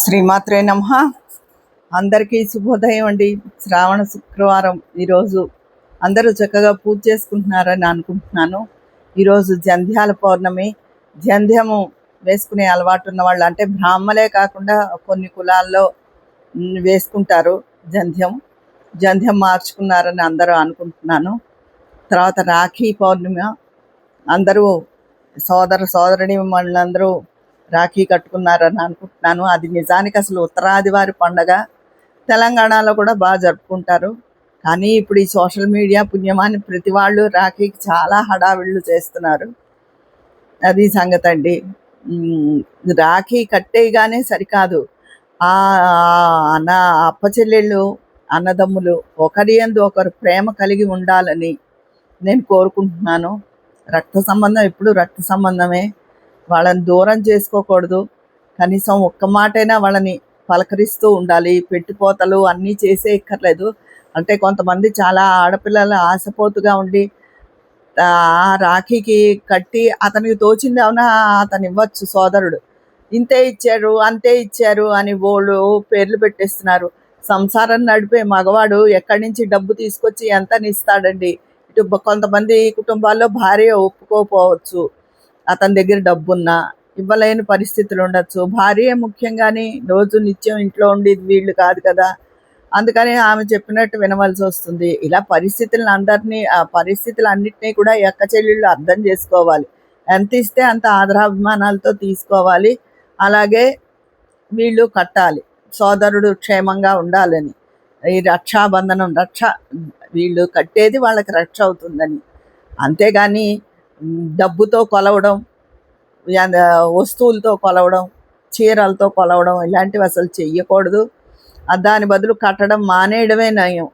శ్రీమాత్రే నమః. అందరికీ శుభోదయం అండి. శ్రావణ శుక్రవారం ఈరోజు అందరూ చక్కగా పూజ చేసుకుంటున్నారని అనుకుంటున్నాను. ఈరోజు జంధ్యాల పౌర్ణమి. జంధ్యము వేసుకునే అలవాటు ఉన్న వాళ్ళు, అంటే బ్రాహ్మలే కాకుండా కొన్ని కులాల్లో వేసుకుంటారు జంధ్యం. జంధ్యం మార్చుకున్నారని అందరూ అనుకుంటున్నాను. తర్వాత రాఖీ పౌర్ణమి, అందరూ సోదరుని వాళ్ళందరూ రాఖీ కట్టుకున్నారని అనుకుంటున్నాను. అది నిజానికి అసలు ఉత్తరాది వారి పండగ. తెలంగాణలో కూడా బాగా జరుపుకుంటారు. కానీ ఇప్పుడు ఈ సోషల్ మీడియా పుణ్యమాని ప్రతి వాళ్ళు రాఖీకి చాలా హడావిళ్ళు చేస్తున్నారు. అది సంగతి అండి. రాఖీ కట్టేయగానే సరికాదు, ఆ అన్న అప్ప చెల్లెళ్ళు అన్నదమ్ములు ఒకరి యందు ఒకరు ప్రేమ కలిగి ఉండాలని నేను కోరుకుంటున్నాను. రక్త సంబంధం ఎప్పుడు రక్త సంబంధమే, వాళ్ళని దూరం చేసుకోకూడదు. కనీసం ఒక్క మాటైనా వాళ్ళని పలకరిస్తూ ఉండాలి. పెట్టిపోతలు అన్నీ చేసే ఎక్కర్లేదు. అంటే కొంతమంది చాలా ఆడపిల్లలు ఆశపోతుగా ఉండి రాఖీకి కట్టి అతనికి తోచింది అవునా అతను ఇవ్వచ్చు సోదరుడు, ఇంతే ఇచ్చారు అంతే ఇచ్చారు అని వాళ్ళు పేర్లు పెట్టేస్తున్నారు. సంసారం నడిపే మగవాడు ఎక్కడి నుంచి డబ్బు తీసుకొచ్చి ఎంతని ఇస్తాడండి? ఇటు కొంతమంది కుటుంబాల్లో భార్య ఒప్పుకోకపోవచ్చు, అతని దగ్గర డబ్బున్నా ఇవ్వలేని పరిస్థితులు ఉండొచ్చు. భార్య ముఖ్యంగాని రోజు నిత్యం ఇంట్లో ఉండేది వీళ్ళు కాదు కదా, అందుకని ఆమె చెప్పినట్టు వినవలసి వస్తుంది. ఇలా పరిస్థితులన్నింటినీ కూడా ఎక్క చెల్లెళ్ళు అర్థం చేసుకోవాలి. ఎంత ఇస్తే అంత ఆదరాభిమానాలతో తీసుకోవాలి. అలాగే వీళ్ళు కట్టాలి, సోదరుడు క్షేమంగా ఉండాలని. ఈ రక్షాబంధనం వీళ్ళు కట్టేది వాళ్ళకి రక్ష అవుతుందని. అంతేగాని డబ్బుతో కొలవడం, వస్తువులతో కొలవడం, చీరలతో కొలవడం ఇలాంటివి అసలు చెయ్యకూడదు. దాని బదులు కట్టడం మానేయడమే నయం.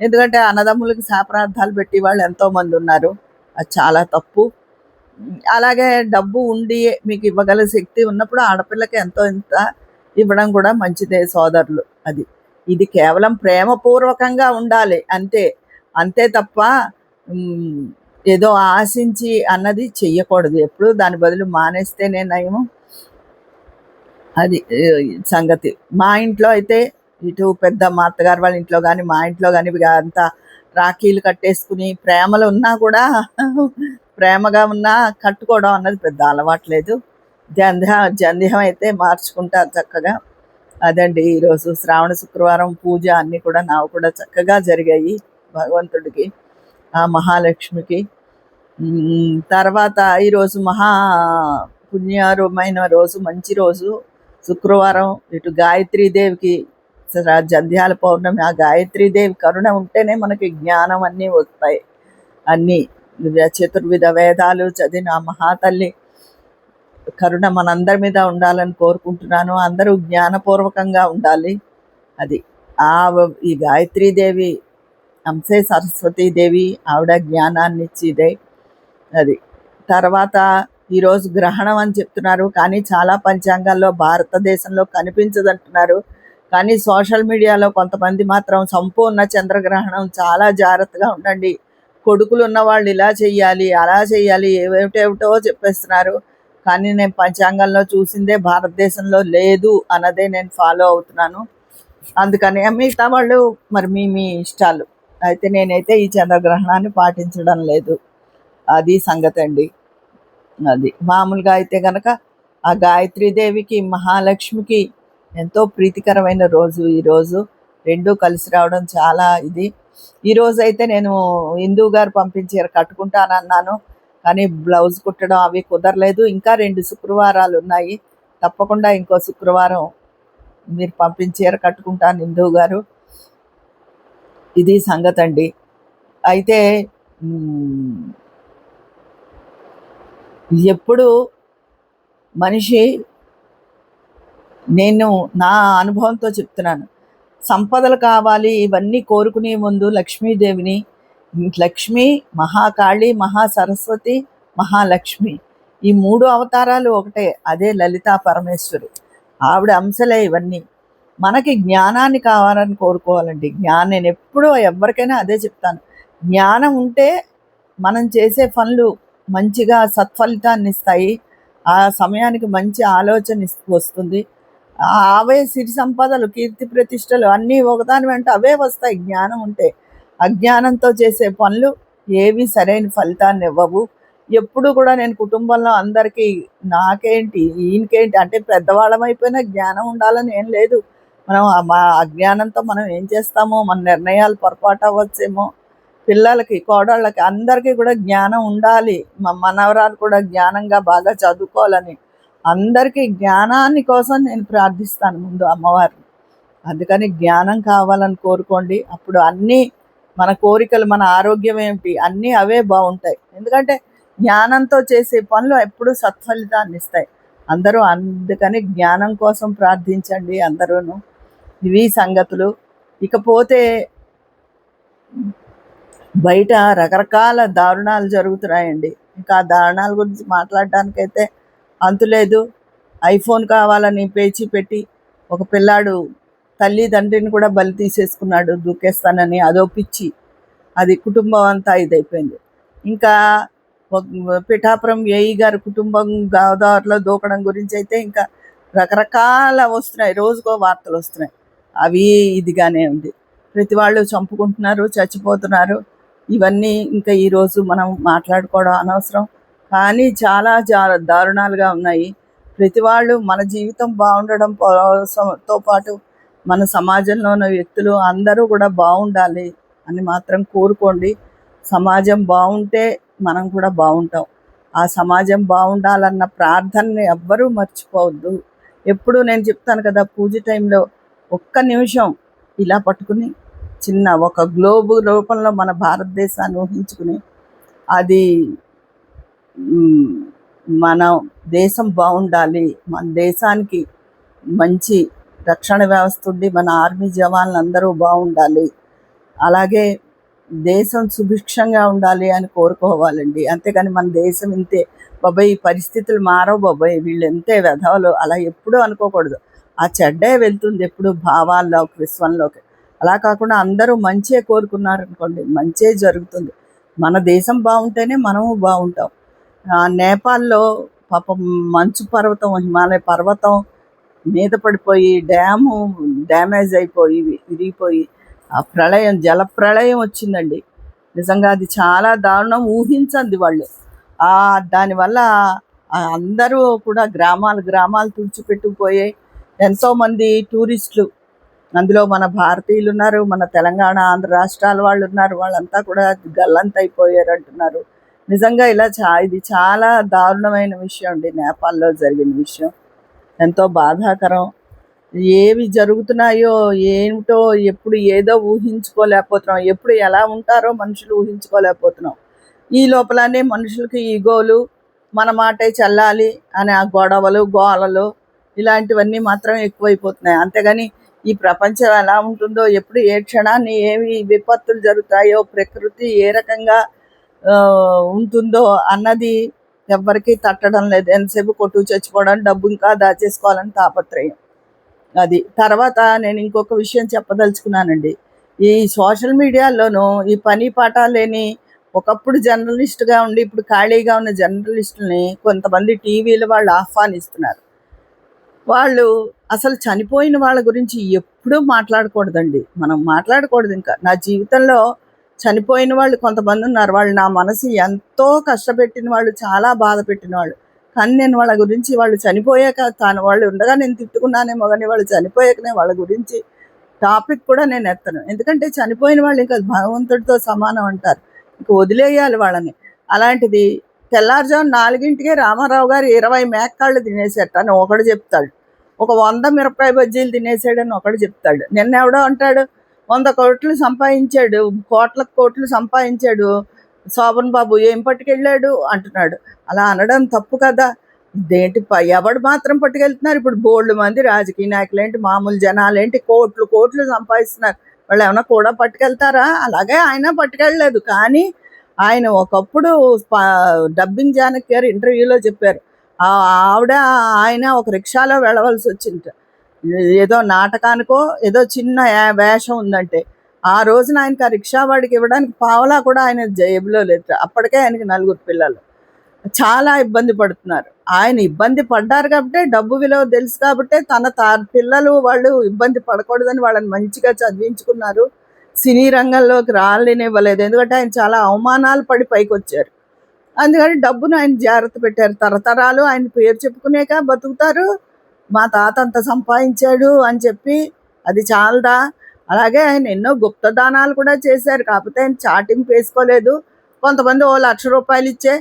ఎందుకంటే అన్నదమ్ములకి శాపరార్థాలు పెట్టి వాళ్ళు ఎంతోమంది ఉన్నారు. అది చాలా తప్పు. అలాగే డబ్బు ఉండి మీకు ఇవ్వగల శక్తి ఉన్నప్పుడు ఆడపిల్లకి ఎంతో ఇంత ఇవ్వడం కూడా మంచిదే సోదరులు. ఇది కేవలం ప్రేమపూర్వకంగా ఉండాలి అంతే. అంతే తప్ప ఏదో ఆశించి అన్నది చెయ్యకూడదు. ఎప్పుడు దాని బదులు మానేస్తేనే నయము. అది సంగతి. మా ఇంట్లో అయితే ఇటు పెద్ద మా అత్తగారు వాళ్ళ ఇంట్లో కానీ మా ఇంట్లో కానీ అంతా రాఖీలు కట్టేసుకుని ప్రేమలు ఉన్నా కూడా ప్రేమగా ఉన్నా కట్టుకోవడం అన్నది పెద్ద అలవాట్లేదు. జంధ్యం అయితే మార్చుకుంటారు చక్కగా. అదండి ఈరోజు శ్రావణ శుక్రవారం పూజ అన్నీ కూడా నాకు కూడా చక్కగా జరిగాయి. భగవంతుడికి, ఆ మహాలక్ష్మికి. తర్వాత ఈరోజు మహా పుణ్యమైన రోజు, మంచి రోజు శుక్రవారం. ఇటు గాయత్రీదేవికి జంధ్యాల పౌర్ణమి. ఆ గాయత్రీదేవి కరుణ ఉంటేనే మనకి జ్ఞానం అన్నీ వస్తాయి. అన్నీ చతుర్విధ వేదాలు చదివిన ఆ మహాతల్లి కరుణ మనందరి మీద ఉండాలని కోరుకుంటున్నాను. అందరూ జ్ఞానపూర్వకంగా ఉండాలి. ఈ గాయత్రీదేవి అంశే సరస్వతీదేవి, ఆవిడ జ్ఞానాన్ని ఇచ్చిదే. తర్వాత ఈరోజు గ్రహణం అని చెప్తున్నారు, కానీ చాలా పంచాంగాల్లో భారతదేశంలో కనిపించదంటున్నారు. కానీ సోషల్ మీడియాలో కొంతమంది మాత్రం సంపూర్ణ చంద్రగ్రహణం, చాలా జాగ్రత్తగా ఉండండి, కొడుకులు ఉన్నవాళ్ళు ఇలా చెయ్యాలి అలా చెయ్యాలి ఏమిటేమిటో చెప్పేస్తున్నారు. కానీ నేను పంచాంగంలో చూసిందే భారతదేశంలో లేదు అన్నదే నేను ఫాలో అవుతున్నాను. అందుకని మిగతా వాళ్ళు మరి మీ ఇష్టాలు. అయితే నేనైతే ఈ చంద్రగ్రహణాన్ని పాటించడం లేదు. అది సంగతి అండి. మామూలుగా అయితే కనుక ఆ గాయత్రీదేవికి మహాలక్ష్మికి ఎంతో ప్రీతికరమైన రోజు ఈరోజు. రెండూ కలిసి రావడం చాలా ఇది. ఈరోజు అయితే నేను హిందూ గారు పంపించారు కట్టుకుంటానన్నాను, కానీ బ్లౌజ్ కుట్టడం అవి కుదరలేదు. ఇంకా 2 శుక్రవారాలు ఉన్నాయి. తప్పకుండా ఇంకో శుక్రవారం మీరు పంపించారు కట్టుకుంటాను హిందూ గారు. ఇది సంగతి అండి. అయితే ఎప్పుడు మనిషి, నేను నా అనుభవంతో చెప్తున్నాను, సంపదలు కావాలి ఇవన్నీ కోరుకునే ముందు లక్ష్మీదేవిని, లక్ష్మి, మహాకాళి, మహాసరస్వతి, మహాలక్ష్మి, ఈ 3 అవతారాలు ఒకటే. అదే లలితా పరమేశ్వరి, ఆవిడ అంశలే ఇవన్నీ. మనకి జ్ఞానాన్ని కావాలని కోరుకోవాలండి. నేను ఎప్పుడూ ఎవరికైనా అదే చెప్తాను. జ్ఞానం ఉంటే మనం చేసే పనులు మంచిగా సత్ఫలితాన్ని ఇస్తాయి. ఆ సమయానికి మంచి ఆలోచన వస్తుంది. అవే సిరి సంపదలు, కీర్తి ప్రతిష్టలు అన్నీ ఒకదాని వెంట అవే వస్తాయి జ్ఞానం ఉంటే. అజ్ఞానంతో చేసే పనులు ఏవి సరైన ఫలితాన్ని ఇవ్వవు. ఎప్పుడు కూడా నేను కుటుంబంలో అందరికీ నాకేంటి, ఈయనకేంటి అంటే పెద్దవాళ్ళమైపోయినా జ్ఞానం ఉండాలని ఏం లేదు. మనం మా అజ్ఞానంతో మనం ఏం చేస్తామో, మన నిర్ణయాలు పొరపాటు అవ్వచ్చేమో. పిల్లలకి, కోడళ్ళకి అందరికీ కూడా జ్ఞానం ఉండాలి. మా మనవరాలు కూడా జ్ఞానంగా బాగా చదువుకోవాలని అందరికీ జ్ఞానాన్ని కోసం నేను ప్రార్థిస్తాను ముందు అమ్మవారిని. అందుకని జ్ఞానం కావాలని కోరుకోండి. అప్పుడు అన్నీ మన కోరికలు, మన ఆరోగ్యం ఏమిటి అన్నీ అవే బాగుంటాయి. ఎందుకంటే జ్ఞానంతో చేసే పనులు ఎప్పుడూ సత్ఫలితాన్ని ఇస్తాయి. అందరూ అందుకని జ్ఞానం కోసం ప్రార్థించండి అందరూను. ఇవి సంగతులు. ఇకపోతే బయట రకరకాల దారుణాలు జరుగుతున్నాయండి. ఇంకా ఆ దారుణాల గురించి మాట్లాడడానికైతే అంతులేదు. ఐఫోన్ కావాలని పేచీ పెట్టి ఒక పిల్లాడు తల్లిదండ్రిని కూడా బలి తీసేసుకున్నాడు దూకేస్తానని. అదో పిచ్చి. అది కుటుంబం అంతా ఇదైపోయింది. ఇంకా పిఠాపురం ఏఈ గారి కుటుంబం గోదావరిలో దూకడం గురించి అయితే ఇంకా రకరకాల వస్తున్నాయి, రోజుకో వార్తలు వస్తున్నాయి. అవి ఇదిగానే ఉంది. ప్రతి వాళ్ళు చంపుకుంటున్నారు, చచ్చిపోతున్నారు. ఇవన్నీ ఇంకా ఈరోజు మనం మాట్లాడుకోవడం అనవసరం. కానీ చాలా దారుణాలుగా ఉన్నాయి. ప్రతి వాళ్ళు మన జీవితం బాగుండడం కోసంతో పాటు మన సమాజంలో ఉన్న వ్యక్తులు అందరూ కూడా బాగుండాలి అని మాత్రం కోరుకోండి. సమాజం బాగుంటే మనం కూడా బాగుంటాం. ఆ సమాజం బాగుండాలన్న ప్రార్థనని ఎవ్వరూ మర్చిపోవద్దు. ఎప్పుడు నేను చెప్తాను కదా, పూజ టైంలో ఒక్క నిమిషం ఇలా పట్టుకుని చిన్న ఒక గ్లోబు రూపంలో మన భారతదేశాన్ని ఊహించుకుని అది మన దేశం బాగుండాలి, మన దేశానికి మంచి రక్షణ వ్యవస్థ ఉండి మన ఆర్మీ జవాన్లు అందరూ బాగుండాలి, అలాగే దేశం సుభిక్షంగా ఉండాలి అని కోరుకోవాలండి. అంతేకాని మన దేశం ఇంతే బాబాయ్, ఈ పరిస్థితులు మారవు బాబాయ్, వీళ్ళు ఎంతే వెధవలు అలా ఎప్పుడూ అనుకోకూడదు. ఆ చెడ్డే వెళ్తుంది ఎప్పుడు భావాల్లోకి, విశ్వంలోకి. అలా కాకుండా అందరూ మంచే కోరుకున్నారనుకోండి, మంచే జరుగుతుంది. మన దేశం బాగుంటేనే మనము బాగుంటాం. నేపాల్లో పాపం మంచు పర్వతం, హిమాలయ పర్వతం మీద పడిపోయి డ్యాము డ్యామేజ్ అయిపోయి విరిగిపోయి ఆ ప్రళయం, జల ప్రళయం వచ్చిందండి. నిజంగా అది చాలా దారుణం. ఊహించండి వాళ్ళు. దానివల్ల అందరూ కూడా గ్రామాలు తుడిచిపెట్టుకుపోయాయి. ఎంతోమంది టూరిస్టులు, అందులో మన భారతీయులు ఉన్నారు, మన తెలంగాణ ఆంధ్ర రాష్ట్రాల వాళ్ళు ఉన్నారు. వాళ్ళంతా కూడా గల్లంతైపోయారు అంటున్నారు. నిజంగా ఇది చాలా దారుణమైన విషయం అండి. నేపాల్లో జరిగిన విషయం ఎంతో బాధాకరం. ఏవి జరుగుతున్నాయో ఏమిటో ఎప్పుడు ఏదో ఊహించుకోలేకపోతున్నాం. ఎప్పుడు ఎలా ఉంటారో మనుషులు ఊహించుకోలేకపోతున్నాం. ఈ లోపలనే మనుషులకి ఈగోలు, మన మాటే చెల్లాలి అనే ఆ గొడవలు, గోలలు ఇలాంటివన్నీ మాత్రం ఎక్కువైపోతున్నాయి. అంతేగాని ఈ ప్రపంచం ఎలా ఉంటుందో, ఎప్పుడు ఏ క్షణాన్ని ఏమి విపత్తులు జరుగుతాయో, ప్రకృతి ఏ రకంగా ఉంటుందో అన్నది ఎవ్వరికీ తట్టడం లేదు. ఎంతసేపు కొట్టు చచ్చిపోవడం, డబ్బు ఇంకా దాచేసుకోవాలని తాపత్రయం. అది తర్వాత నేను ఇంకొక విషయం చెప్పదలుచుకున్నానండి. ఈ సోషల్ మీడియాలోనూ ఈ పని పాట లేని ఒకప్పుడు జర్నలిస్ట్గా ఉండి ఇప్పుడు ఖాళీగా ఉన్న జర్నలిస్టులని కొంతమంది టీవీల వాళ్ళు ఆహ్వానిస్తున్నారు. వాళ్ళు అసలు చనిపోయిన వాళ్ళ గురించి ఎప్పుడూ మాట్లాడకూడదండి. మనం మాట్లాడకూడదు. ఇంకా నా జీవితంలో చనిపోయిన వాళ్ళు కొంతమంది ఉన్నారు. వాళ్ళు నా మనసు ఎంతో కష్టపెట్టిన వాళ్ళు, చాలా బాధ పెట్టిన వాళ్ళు. కానీ నేను వాళ్ళ గురించి, వాళ్ళు చనిపోయాక, వాళ్ళు ఉండగా నేను తిట్టుకున్నానేమో కానీ వాళ్ళు చనిపోయాకనే వాళ్ళ గురించి టాపిక్ కూడా నేను ఎత్తను. ఎందుకంటే చనిపోయిన వాళ్ళు ఇంకా భగవంతుడితో సమానం అంటారు. ఇంకా వదిలేయాలి వాళ్ళని. అలాంటిది తెల్లారుజాము 4ంటికే రామారావు గారు 20 మేకకాళ్ళు తినేసేట అని ఒకడు చెప్తాడు. ఒక 100 మిరపకాయ బజ్జీలు తినేసాడని ఒకడు చెప్తాడు. నిన్నెవడో అంటాడు 100 కోట్లు సంపాదించాడు, కోట్లు సంపాదించాడు శోభన్ బాబు, ఏం పట్టుకెళ్ళాడు అంటున్నాడు. అలా అనడం తప్పు కదా. ఇదేంటి ఎవడు మాత్రం పట్టుకెళ్తున్నారు? ఇప్పుడు బోల్డ్ మంది రాజకీయ నాయకులేంటి, మామూలు జనాలేంటి, కోట్లు సంపాదిస్తున్నారు. వాళ్ళు ఏమైనా కూడా పట్టుకెళ్తారా? అలాగే ఆయన పట్టుకెళ్ళలేదు. కానీ ఆయన ఒకప్పుడు డబ్బింగ్ జానకి గారు ఇంటర్వ్యూలో చెప్పారు, ఆయన ఒక రిక్షాలో వెళ్ళవలసి వచ్చింది. ఏదో నాటకానికో ఏదో చిన్న వేషం ఉందంటే ఆ రోజున ఆయనకి ఆ రిక్షా వాడికి ఇవ్వడానికి పావలా కూడా ఆయన జేబులో లేదు. అప్పటికే ఆయనకి 4 పిల్లలు. చాలా ఇబ్బంది పడుతున్నారు. ఆయన ఇబ్బంది పడ్డారు కాబట్టే, డబ్బు విలువ తెలుసు కాబట్టే పిల్లలు వాళ్ళు ఇబ్బంది పడకూడదని వాళ్ళని మంచిగా చదివించుకున్నారు. సినీ రంగంలోకి రానివ్వలేదు. ఎందుకంటే ఆయన చాలా అవమానాలు పడి పైకొచ్చారు. అందుకని డబ్బును ఆయన జాగ్రత్త పెట్టారు. తరతరాలు ఆయన పేరు చెప్పుకునేక బతుకుతారు. మా తాత అంత సంపాదించాడు అని చెప్పి అది చాలదా? అలాగే ఆయన ఎన్నో గుప్తదానాలు కూడా చేశారు. కాకపోతే ఆయన చాటింపు వేసుకోలేదు. కొంతమంది ఓ ₹1,00,000 ఇచ్చే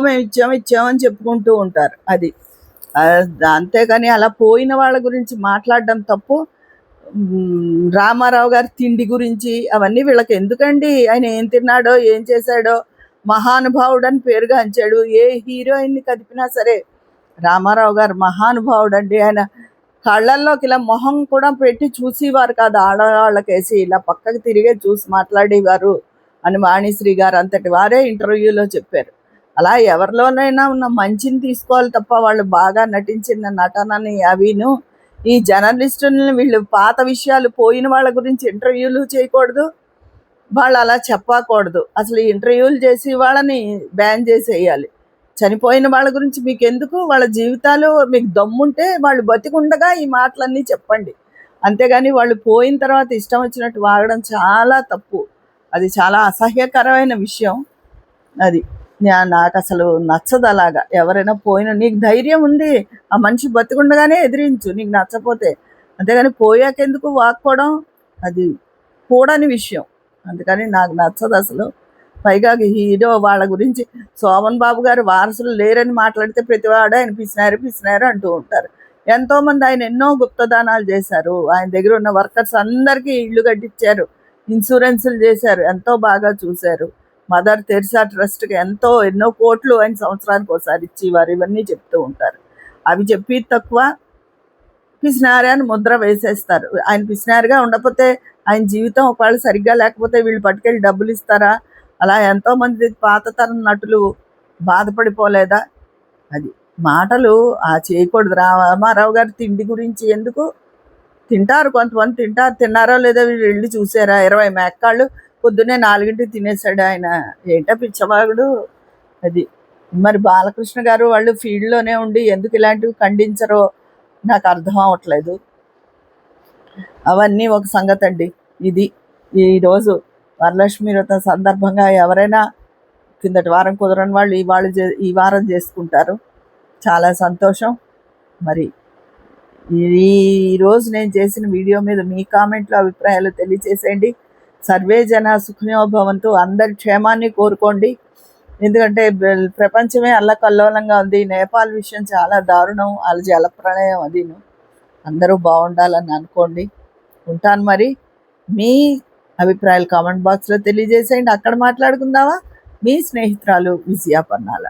మేము ఇచ్చాం అని చెప్పుకుంటూ ఉంటారు. అది అంతేగాని అలా పోయిన వాళ్ళ గురించి మాట్లాడడం తప్పు. రామారావు గారి తిండి గురించి అవన్నీ వీళ్ళకి ఎందుకండి? ఆయన ఏం తిన్నాడో ఏం చేశాడో మహానుభావుడు అని పేరుగాంచాడు. ఏ హీరోయిన్ని కదిపినా సరే రామారావు గారు మహానుభావుడండి. ఆయన కళ్ళల్లోకి ఇలా మొహం కూడా పెట్టి చూసేవారు కాదు. ఆడవాళ్ళకేసి ఇలా పక్కకు తిరిగే చూసి మాట్లాడేవారు అని వాణిశ్రీ గారు అంతటి వారే ఇంటర్వ్యూలో చెప్పారు. అలా ఎవరిలోనైనా ఉన్న మంచిని తీసుకోవాలి తప్ప వాళ్ళు బాగా నటించిన నటనని అవిను ఈ జర్నలిస్టులని వీళ్ళు పాత విషయాలు పోయిన వాళ్ళ గురించి ఇంటర్వ్యూలు చేయకూడదు. వాళ్ళు అలా చెప్పకూడదు. అసలు ఈ ఇంటర్వ్యూలు చేసి వాళ్ళని బ్యాన్ చేసేయాలి. చనిపోయిన వాళ్ళ గురించి మీకు ఎందుకు? వాళ్ళ జీవితాలు మీకు దమ్ముంటే వాళ్ళు బతికుండగా ఈ మాటలన్నీ చెప్పండి. అంతేగాని వాళ్ళు పోయిన తర్వాత ఇష్టం వచ్చినట్టు వాగడం చాలా తప్పు. అది చాలా అసహ్యకరమైన విషయం. అది నాకు అసలు నచ్చదు అలాగా. ఎవరైనా నీకు ధైర్యం ఉంది, ఆ మనిషి బతికుండగానే ఎదిరించు నీకు నచ్చపోతే. అంతేగాని పోయాకెందుకు వాక్కోవడం? అది కూడని విషయం. అందుకని నాకు నచ్చదు అసలు. పైగా హీరో వాళ్ళ గురించి శోభన్ బాబు గారు వారసులు లేరని మాట్లాడితే ప్రతివాడు ఆయన పిసినారు అంటూ ఉంటారు. ఎంతోమంది ఆయన ఎన్నో గుప్తదానాలు చేశారు. ఆయన దగ్గర ఉన్న వర్కర్స్ అందరికీ ఇళ్ళు కట్టించారు, ఇన్సూరెన్సులు చేశారు, ఎంతో బాగా చూశారు. మదర్ తెరిసా ట్రస్ట్కి ఎన్నో కోట్లు ఆయన సంవత్సరానికి ఒకసారి ఇచ్చేవారు. ఇవన్నీ చెప్తూ ఉంటారు. అవి చెప్పి తక్కువ పిసినారి అని ముద్ర వేసేస్తారు. ఆయన పిసినారిగా ఉండకపోతే ఆయన జీవితం ఒకవేళ సరిగ్గా లేకపోతే వీళ్ళు పట్టుకెళ్ళి డబ్బులు ఇస్తారా? అలా ఎంతోమంది పాత తరం నటులు బాధపడిపోలేదా? అది మాటలు చేయకూడదు. రామారావు గారి తిండి గురించి ఎందుకు? తింటారు, కొంతమంది తింటారు. తిన్నారో లేదో వీళ్ళు వెళ్ళి చూసారా? 20 మేక్కాళ్ళు పొద్దున్నే 4ంటికి తినేసాడు ఆయన. ఏంటో పిచ్చవాగుడు. అది మరి బాలకృష్ణ గారు వాళ్ళు ఫీల్డ్లోనే ఉండి ఎందుకు ఇలాంటివి ఖండించరో నాకు అర్థం అవ్వట్లేదు. అవన్నీ ఒక సంగతి అండి. ఇది ఈరోజు వరలక్ష్మి వ్రతం సందర్భంగా ఎవరైనా కిందటి వారం కుదరని వాళ్ళు ఈ వారం చేసుకుంటారు. చాలా సంతోషం. మరి ఈరోజు నేను చేసిన వీడియో మీద మీ కామెంట్లు అభిప్రాయాలు తెలియచేసేయండి. సర్వే జన సుఖినో భవంతు. అందరి క్షేమాన్ని కోరుకోండి. ఎందుకంటే ప్రపంచమే అల్లకల్లోలంగా ఉంది. నేపాల్ విషయం చాలా దారుణం. వాళ్ళ జలప్రళయం అదిను. అందరూ బాగుండాలని అనుకోండి. ఉంటాను మరి. మీ అభిప్రాయాలు కామెంట్ బాక్స్లో తెలియజేసేయండి. అక్కడ మాట్లాడుకుందామా? మీ స్నేహితురాలు విజయ పన్నాల.